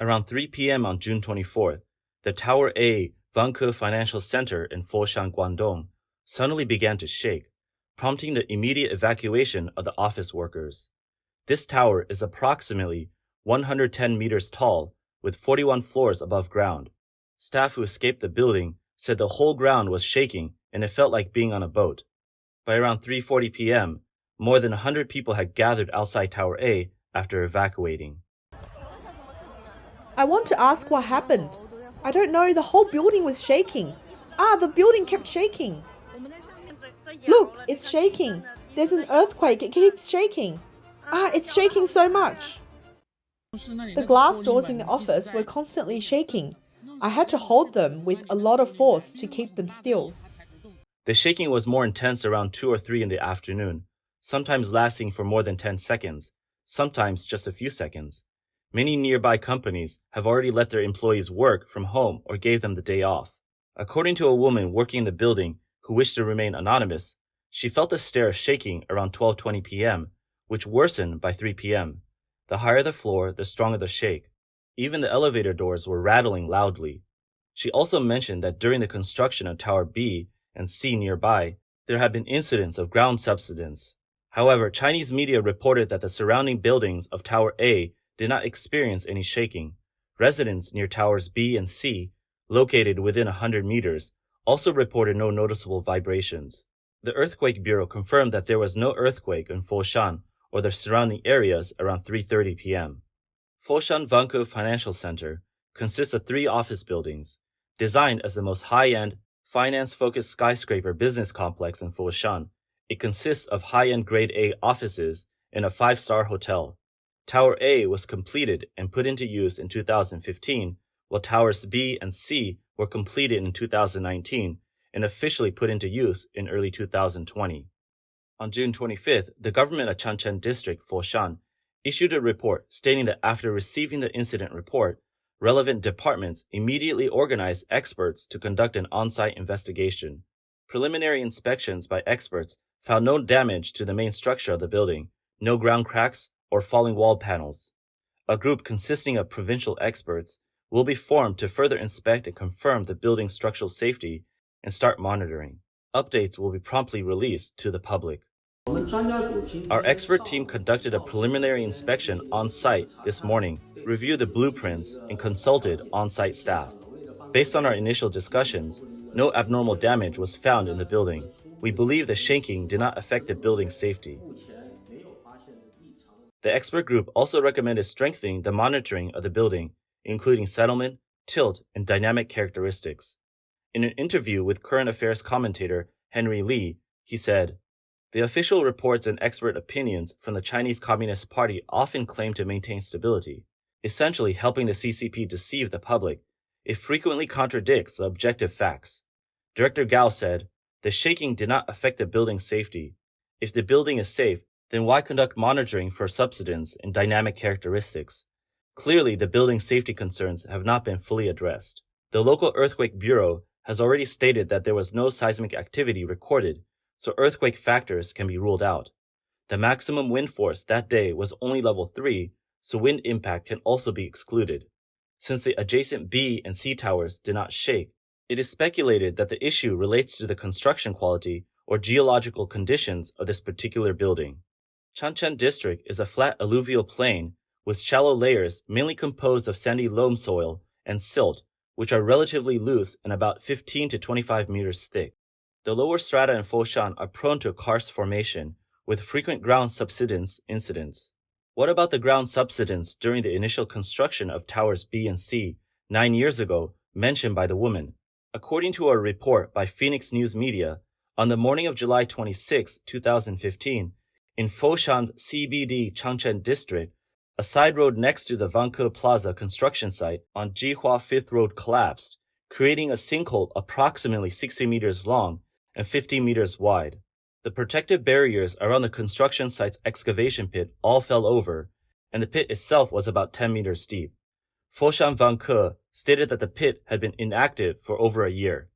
Around 3 p.m. on June 24th, the Tower A Vanke Financial Center in Foshan, Guangdong, suddenly began to shake, prompting the immediate evacuation of the office workers. This tower is approximately 110 meters tall, with 41 floors above ground. Staff who escaped the building said the whole ground was shaking and it felt like being on a boat. By around 3:40 p.m., more than 100 people had gathered outside Tower A after evacuating. I want to ask what happened. I don't know, the whole building was shaking. The building kept shaking. Look, it's shaking. There's an earthquake, it keeps shaking. It's shaking so much. The glass doors in the office were constantly shaking. I had to hold them with a lot of force to keep them still. The shaking was more intense around 2 or 3 in the afternoon, sometimes lasting for more than 10 seconds, sometimes just a few seconds. Many nearby companies have already let their employees work from home or gave them the day off. According to a woman working in the building who wished to remain anonymous, she felt the stairs shaking around 12:20 p.m., which worsened by 3 p.m. The higher the floor, the stronger the shake. Even the elevator doors were rattling loudly. She also mentioned that during the construction of Tower B and C nearby, there had been incidents of ground subsidence. However, Chinese media reported that the surrounding buildings of Tower A did not experience any shaking. Residents near Towers B and C, located within 100 meters, also reported no noticeable vibrations. The Earthquake Bureau confirmed that there was no earthquake in Foshan or the surrounding areas around 3:30 p.m. Foshan Vanke Financial Center consists of 3 office buildings. Designed as the most high-end, finance-focused skyscraper business complex in Foshan, it consists of high-end Grade A offices and a 5-star hotel. Tower A was completed and put into use in 2015, while Towers B and C were completed in 2019 and officially put into use in early 2020. On June 25th, the government of Changchun District, Foshan, issued a report stating that after receiving the incident report, relevant departments immediately organized experts to conduct an on-site investigation. Preliminary inspections by experts found no damage to the main structure of the building, no ground cracks or falling wall panels. A group consisting of provincial experts will be formed to further inspect and confirm the building's structural safety and start monitoring. Updates will be promptly released to the public. Our expert team conducted a preliminary inspection on-site this morning, reviewed the blueprints, and consulted on-site staff. Based on our initial discussions, no abnormal damage was found in the building. We believe the shaking did not affect the building's safety. The expert group also recommended strengthening the monitoring of the building, including settlement, tilt, and dynamic characteristics. In an interview with current affairs commentator Henry Lee, he said, "The official reports and expert opinions from the Chinese Communist Party often claim to maintain stability, essentially helping the CCP deceive the public. It frequently contradicts the objective facts." Director Gao said, "The shaking did not affect the building's safety. If the building is safe, then why conduct monitoring for subsidence and dynamic characteristics? Clearly, the building's safety concerns have not been fully addressed." The local earthquake bureau has already stated that there was no seismic activity recorded, so earthquake factors can be ruled out. The maximum wind force that day was only level 3, so wind impact can also be excluded. Since the adjacent B and C towers did not shake, it is speculated that the issue relates to the construction quality or geological conditions of this particular building. Changchun District is a flat alluvial plain with shallow layers mainly composed of sandy loam soil and silt, which are relatively loose and about 15 to 25 meters thick. The lower strata in Foshan are prone to karst formation, with frequent ground subsidence incidents. What about the ground subsidence during the initial construction of Towers B and C 9 years ago, mentioned by the woman? According to a report by Phoenix News Media, on the morning of July 26, 2015, in Foshan's CBD Changchun District, a side road next to the Vanke Plaza construction site on Jihua 5th Road collapsed, creating a sinkhole approximately 60 meters long and 50 meters wide. The protective barriers around the construction site's excavation pit all fell over, and the pit itself was about 10 meters deep. Foshan Vanke stated that the pit had been inactive for over a year.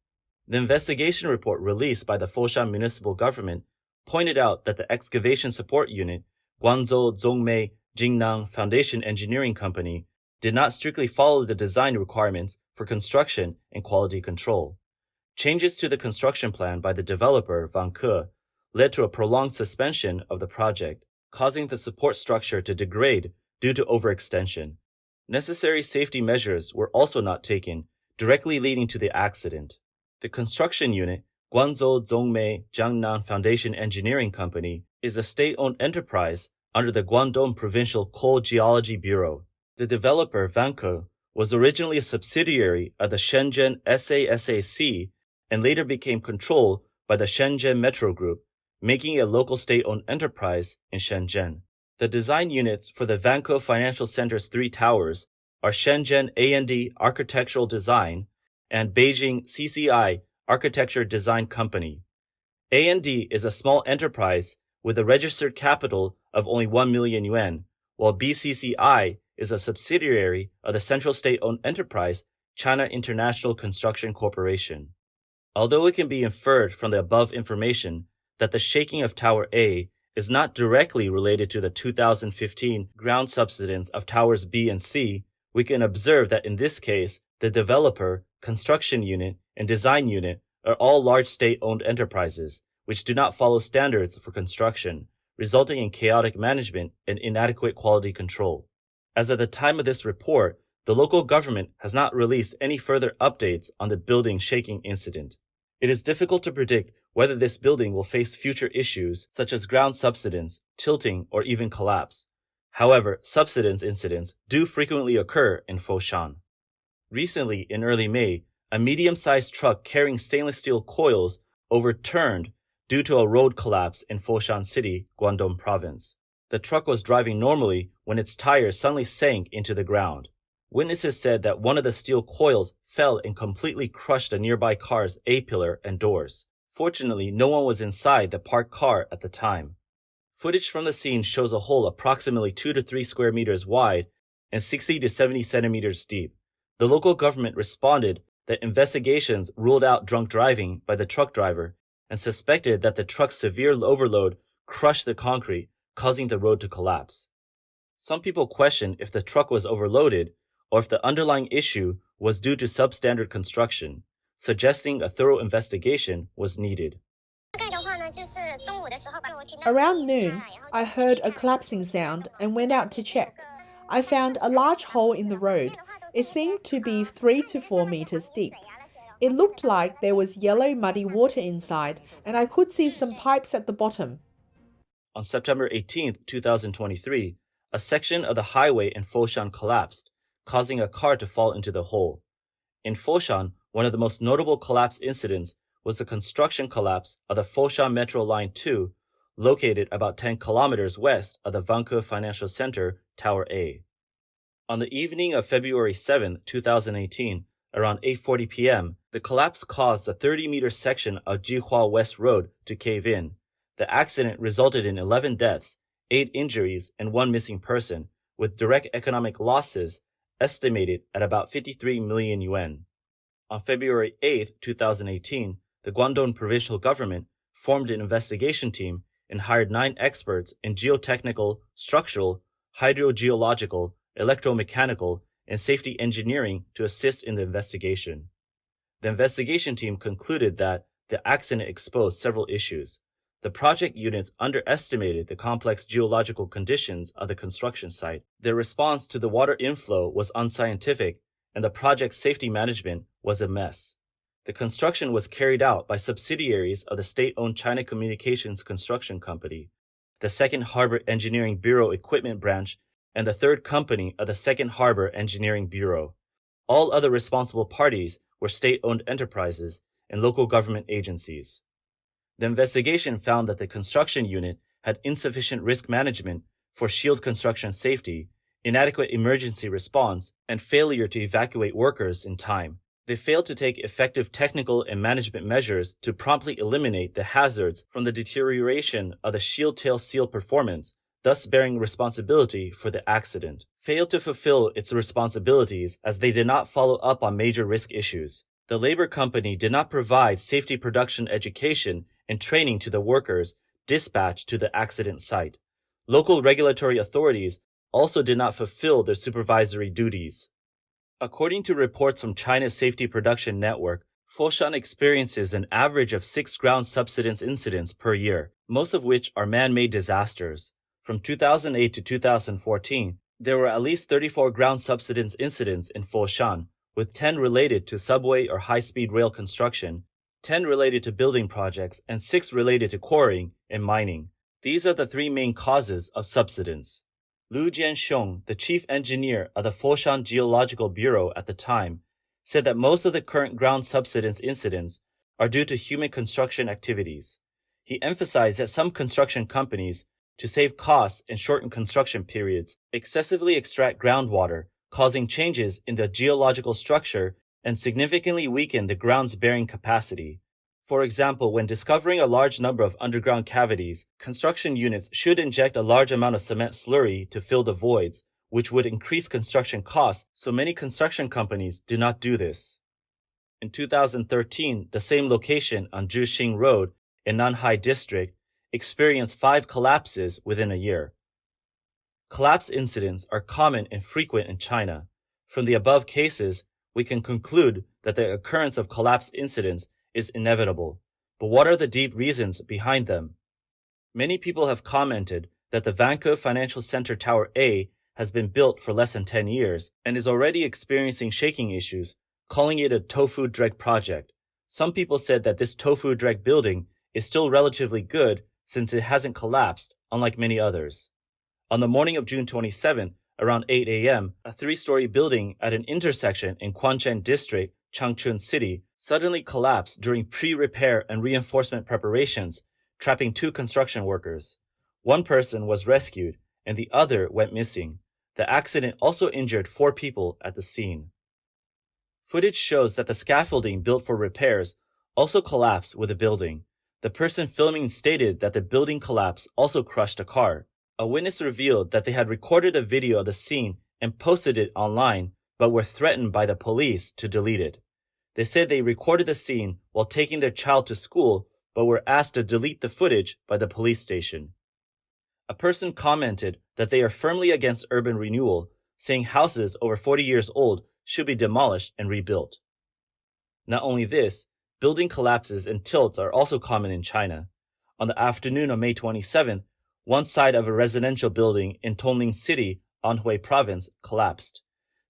The investigation report released by the Foshan municipal government pointed out that the excavation support unit, Guangzhou Zhongmei Jingnang Foundation Engineering Company, did not strictly follow the design requirements for construction and quality control. Changes to the construction plan by the developer, Vanke, led to a prolonged suspension of the project, causing the support structure to degrade due to overextension. Necessary safety measures were also not taken, directly leading to the accident. The construction unit, Guangzhou Zhongmei Jiangnan Foundation Engineering Company, is a state-owned enterprise under the Guangdong Provincial Coal Geology Bureau. The developer, Vanke, was originally a subsidiary of the Shenzhen SASAC and later became controlled by the Shenzhen Metro Group, making it a local state-owned enterprise in Shenzhen. The design units for the Vanke Financial Center's 3 towers are Shenzhen A&D Architectural Design and Beijing CCI Architecture Design Company. A&D is a small enterprise with a registered capital of only 1 million yuan, while BCCI is a subsidiary of the central state-owned enterprise China International Construction Corporation. Although it can be inferred from the above information that the shaking of Tower A is not directly related to the 2015 ground subsidence of Towers B and C, we can observe that in this case, the developer, construction unit, and design unit are all large state-owned enterprises, which do not follow standards for construction, resulting in chaotic management and inadequate quality control. As at the time of this report, the local government has not released any further updates on the building shaking incident. It is difficult to predict whether this building will face future issues such as ground subsidence, tilting, or even collapse. However, subsidence incidents do frequently occur in Foshan. Recently, in early May, a medium-sized truck carrying stainless steel coils overturned due to a road collapse in Foshan City, Guangdong Province. The truck was driving normally when its tires suddenly sank into the ground. Witnesses said that one of the steel coils fell and completely crushed a nearby car's A-pillar and doors. Fortunately, no one was inside the parked car at the time. Footage from the scene shows a hole approximately 2 to 3 square meters wide and 60 to 70 centimeters deep. The local government responded that investigations ruled out drunk driving by the truck driver and suspected that the truck's severe overload crushed the concrete, causing the road to collapse. Some people question if the truck was overloaded or if the underlying issue was due to substandard construction, suggesting a thorough investigation was needed. Around noon, I heard a collapsing sound and went out to check. I found a large hole in the road. It seemed to be 3 to 4 meters deep. It looked like there was yellow muddy water inside, and I could see some pipes at the bottom. On September 18, 2023, a section of the highway in Foshan collapsed, causing a car to fall into the hole. In Foshan, one of the most notable collapse incidents was the construction collapse of the Foshan Metro Line 2, located about 10 kilometers west of the Vanke Financial Center, Tower A. On the evening of February 7, 2018, around 8:40 p.m., the collapse caused the 30-meter section of Jihua West Road to cave in. The accident resulted in 11 deaths, 8 injuries, and 1 missing person, with direct economic losses estimated at about 53 million yuan. On February 8, 2018, the Guangdong provincial government formed an investigation team and hired 9 experts in geotechnical, structural, hydrogeological, electromechanical, and safety engineering to assist in the investigation. The investigation team concluded that the accident exposed several issues. The project units underestimated the complex geological conditions of the construction site. Their response to the water inflow was unscientific, and the project's safety management was a mess. The construction was carried out by subsidiaries of the state-owned China Communications Construction Company, the Second Harbor Engineering Bureau Equipment Branch, and the third company of the Second Harbor Engineering Bureau. All other responsible parties were state-owned enterprises and local government agencies. The investigation found that the construction unit had insufficient risk management for shield construction safety, inadequate emergency response, and failure to evacuate workers in time. They failed to take effective technical and management measures to promptly eliminate the hazards from the deterioration of the shield tail seal performance, thus bearing responsibility for the accident. Failed to fulfill its responsibilities as they did not follow up on major risk issues. The labor company did not provide safety production education and training to the workers dispatched to the accident site. Local regulatory authorities also did not fulfill their supervisory duties. According to reports from China's Safety Production Network, Foshan experiences an average of 6 ground subsidence incidents per year, most of which are man-made disasters. From 2008 to 2014, there were at least 34 ground subsidence incidents in Foshan, with 10 related to subway or high-speed rail construction, 10 related to building projects, and 6 related to quarrying and mining. These are the 3 main causes of subsidence. Lu Jianxiong, the chief engineer of the Foshan Geological Bureau at the time, said that most of the current ground subsidence incidents are due to human construction activities. He emphasized that some construction companies, to save costs and shorten construction periods, excessively extract groundwater, causing changes in the geological structure and significantly weaken the ground's bearing capacity. For example, when discovering a large number of underground cavities, construction units should inject a large amount of cement slurry to fill the voids, which would increase construction costs, so many construction companies do not do this. In 2013, the same location on Zhixing Road in Nanhai District experienced 5 collapses within a year. Collapse incidents are common and frequent in China. From the above cases, we can conclude that the occurrence of collapse incidents is inevitable. But what are the deep reasons behind them? Many people have commented that the Vanke Financial Center Tower A has been built for less than 10 years and is already experiencing shaking issues, calling it a Tofu-Dreg project. Some people said that this Tofu-Dreg building is still relatively good since it hasn't collapsed, unlike many others. On the morning of June 27, around 8 a.m., a 3-story building at an intersection in Quanzhen District, Changchun City, suddenly collapsed during pre-repair and reinforcement preparations, trapping 2 construction workers. One person was rescued, and the other went missing. The accident also injured 4 people at the scene. Footage shows that the scaffolding built for repairs also collapsed with the building. The person filming stated that the building collapse also crushed a car. A witness revealed that they had recorded a video of the scene and posted it online, but were threatened by the police to delete it. They said they recorded the scene while taking their child to school, but were asked to delete the footage by the police station. A person commented that they are firmly against urban renewal, saying houses over 40 years old should be demolished and rebuilt. Not only this, building collapses and tilts are also common in China. On the afternoon of May 27th, one side of a residential building in Tongling City, Anhui Province, collapsed.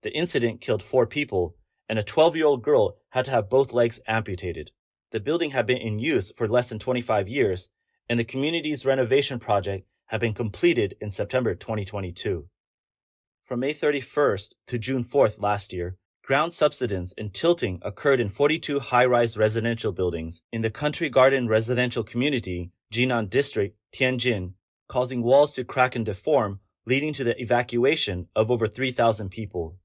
The incident killed 4 people, and a 12-year-old girl had to have both legs amputated. The building had been in use for less than 25 years, and the community's renovation project had been completed in September 2022. From May 31st to June 4th last year, ground subsidence and tilting occurred in 42 high-rise residential buildings in the Country Garden residential community, Jinan District, Tianjin, causing walls to crack and deform, leading to the evacuation of over 3,000 people.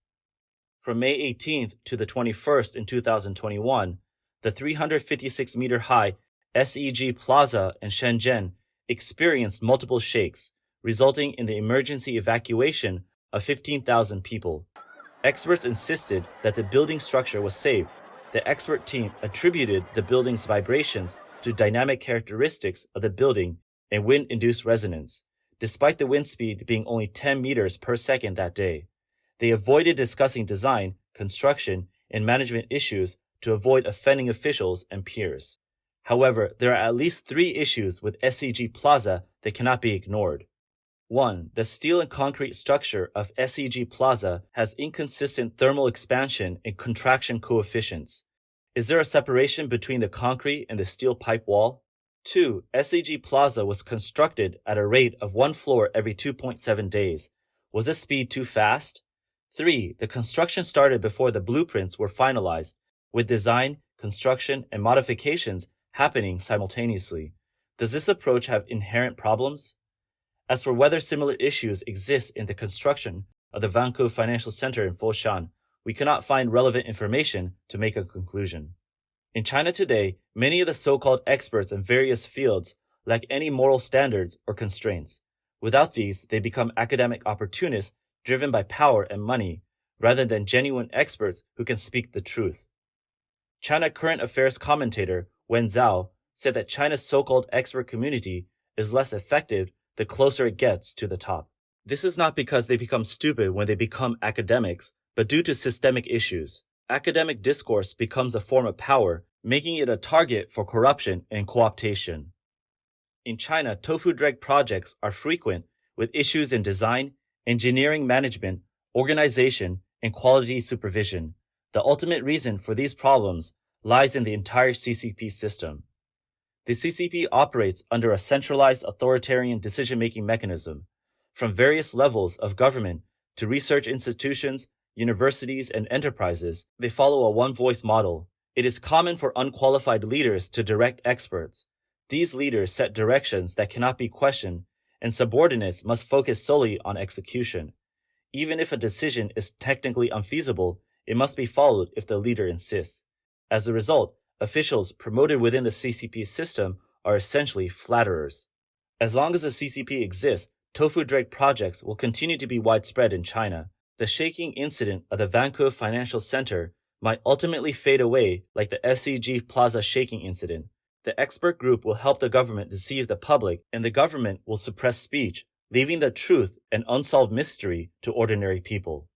From May 18th to the 21st in 2021, the 356-meter-high SEG Plaza in Shenzhen experienced multiple shakes, resulting in the emergency evacuation of 15,000 people. Experts insisted that the building structure was safe. The expert team attributed the building's vibrations to dynamic characteristics of the building and wind-induced resonance, despite the wind speed being only 10 meters per second that day. They avoided discussing design, construction, and management issues to avoid offending officials and peers. However, there are at least 3 issues with SEG Plaza that cannot be ignored. 1. The steel and concrete structure of SEG Plaza has inconsistent thermal expansion and contraction coefficients. Is there a separation between the concrete and the steel pipe wall? 2. SEG Plaza was constructed at a rate of 1 floor every 2.7 days. Was this speed too fast? 3. The construction started before the blueprints were finalized, with design, construction, and modifications happening simultaneously. Does this approach have inherent problems? As for whether similar issues exist in the construction of the Vanke Financial Center in Foshan, we cannot find relevant information to make a conclusion. In China today, many of the so-called experts in various fields lack any moral standards or constraints. Without these, they become academic opportunists driven by power and money, rather than genuine experts who can speak the truth. China current affairs commentator Wen Zhao said that China's so-called expert community is less effective the closer it gets to the top. This is not because they become stupid when they become academics, but due to systemic issues. Academic discourse becomes a form of power, making it a target for corruption and co-optation. In China, Tofu-Dreg projects are frequent, with issues in design, engineering management, organization, and quality supervision. The ultimate reason for these problems lies in the entire CCP system. The CCP operates under a centralized authoritarian decision-making mechanism. From various levels of government to research institutions, universities, and enterprises, they follow a one-voice model. It is common for unqualified leaders to direct experts. These leaders set directions that cannot be questioned, and subordinates must focus solely on execution. Even if a decision is technically unfeasible, it must be followed if the leader insists. As a result, officials promoted within the CCP system are essentially flatterers. As long as the CCP exists, Tofu-Dreg projects will continue to be widespread in China. The shaking incident of the Vanke Financial Center might ultimately fade away like the SCG Plaza shaking incident. The expert group will help the government deceive the public, and the government will suppress speech, leaving the truth and unsolved mystery to ordinary people.